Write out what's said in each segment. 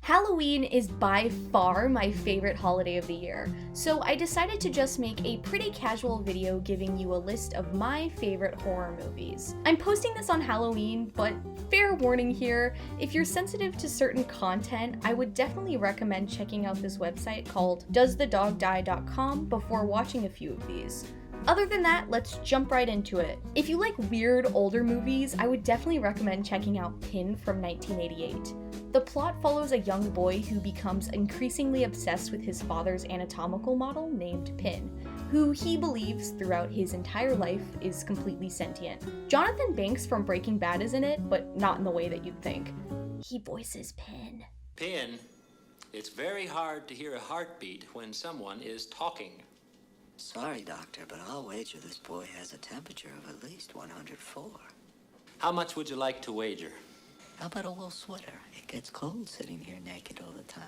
Halloween is by far my favorite holiday of the year, so I decided to just make a pretty casual video giving you a list of my favorite horror movies. I'm posting this on Halloween, but fair warning here, if you're sensitive to certain content, I would definitely recommend checking out this website called doesthedogdie.com before watching a few of these. Other than that, let's jump right into it. If you like weird older movies, I would definitely recommend checking out Pin from 1988. The plot follows a young boy who becomes increasingly obsessed with his father's anatomical model named Pin, who he believes throughout his entire life is completely sentient. Jonathan Banks from Breaking Bad is in it, but not in the way that you'd think. He voices Pin. Pin, it's very hard to hear a heartbeat when someone is talking. Sorry, Doctor, but I'll wager this boy has a temperature of at least 104. How much would you like to wager? How about a wool sweater? It gets cold sitting here naked all the time.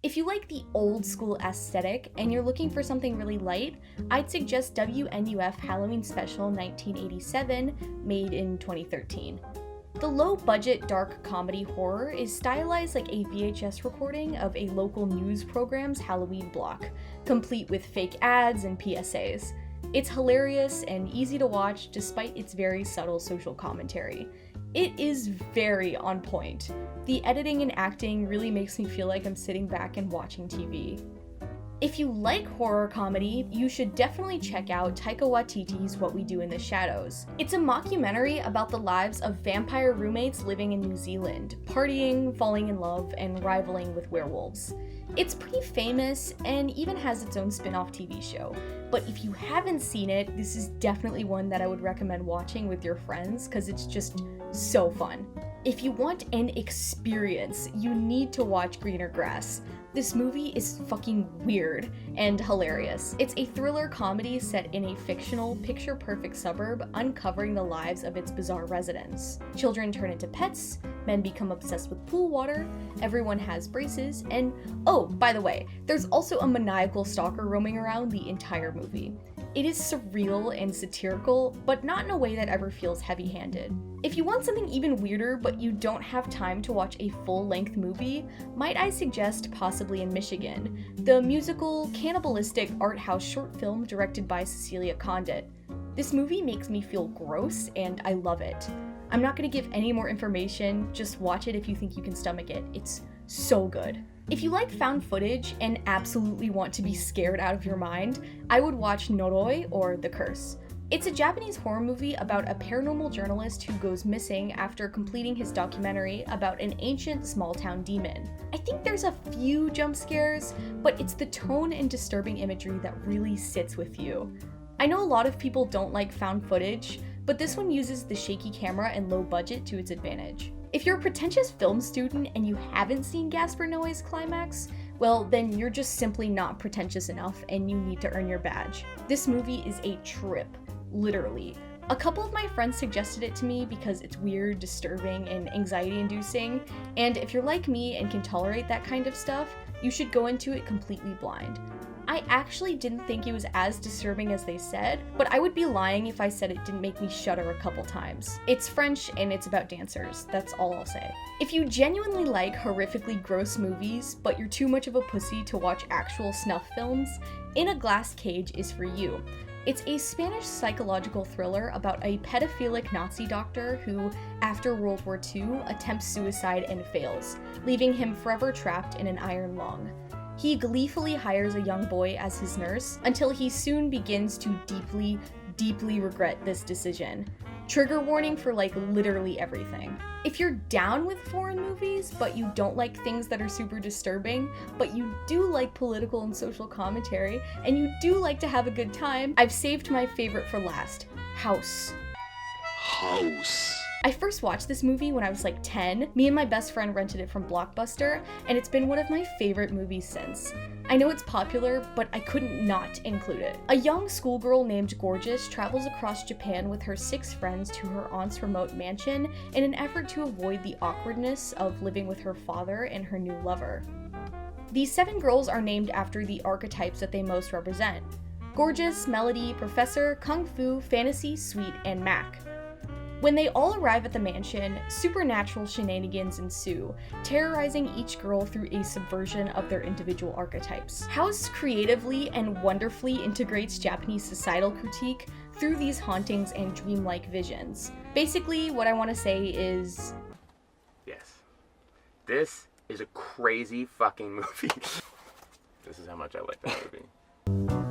If you like the old school aesthetic and you're looking for something really light, I'd suggest WNUF Halloween Special 1987, made in 2013. The low-budget dark comedy horror is stylized like a VHS recording of a local news program's Halloween block, complete with fake ads and PSAs. It's hilarious and easy to watch despite its very subtle social commentary. It is very on point. The editing and acting really makes me feel like I'm sitting back and watching TV. If you like horror comedy, you should definitely check out Taika Waititi's What We Do in the Shadows. It's a mockumentary about the lives of vampire roommates living in New Zealand, partying, falling in love, and rivaling with werewolves. It's pretty famous and even has its own spin-off TV show, but if you haven't seen it, this is definitely one that I would recommend watching with your friends because it's just so fun. If you want an experience, you need to watch Greener Grass. This movie is fucking weird and hilarious. It's a thriller comedy set in a fictional, picture-perfect suburb uncovering the lives of its bizarre residents. Children turn into pets, men become obsessed with pool water, everyone has braces, and oh, by the way, there's also a maniacal stalker roaming around the entire movie. It is surreal and satirical, but not in a way that ever feels heavy-handed. If you want something even weirder but you don't have time to watch a full-length movie, might I suggest Possibly in Michigan, the musical, cannibalistic art house short film directed by Cecilia Condit. This movie makes me feel gross and I love it. I'm not gonna give any more information, just watch it if you think you can stomach it. It's so good. If you like found footage and absolutely want to be scared out of your mind, I would watch Noroi or The Curse. It's a Japanese horror movie about a paranormal journalist who goes missing after completing his documentary about an ancient small-town demon. I think there's a few jump scares, but it's the tone and disturbing imagery that really sits with you. I know a lot of people don't like found footage, but this one uses the shaky camera and low budget to its advantage. If you're a pretentious film student and you haven't seen Gaspar Noé's Climax, well, then you're just simply not pretentious enough and you need to earn your badge. This movie is a trip, literally. A couple of my friends suggested it to me because it's weird, disturbing, and anxiety-inducing, and if you're like me and can tolerate that kind of stuff, you should go into it completely blind. I actually didn't think it was as disturbing as they said, but I would be lying if I said it didn't make me shudder a couple times. It's French and it's about dancers, that's all I'll say. If you genuinely like horrifically gross movies, but you're too much of a pussy to watch actual snuff films, In a Glass Cage is for you. It's a Spanish psychological thriller about a pedophilic Nazi doctor who, after World War II, attempts suicide and fails, leaving him forever trapped in an iron lung. He gleefully hires a young boy as his nurse until he soon begins to deeply regret this decision. Trigger warning for like literally everything. If you're down with foreign movies, but you don't like things that are super disturbing, but you do like political and social commentary, and you do like to have a good time, I've saved my favorite for last, House. I first watched this movie when I was like 10. Me and my best friend rented it from Blockbuster, and it's been one of my favorite movies since. I know it's popular, but I couldn't not include it. A young schoolgirl named Gorgeous travels across Japan with her 6 friends to her aunt's remote mansion in an effort to avoid the awkwardness of living with her father and her new lover. These 7 girls are named after the archetypes that they most represent: Gorgeous, Melody, Professor, Kung Fu, Fantasy, Sweet, and Mac. When they all arrive at the mansion, supernatural shenanigans ensue, terrorizing each girl through a subversion of their individual archetypes. House creatively and wonderfully integrates Japanese societal critique through these hauntings and dreamlike visions. Basically, what I want to say is... yes. This is a crazy fucking movie. This is how much I like that movie.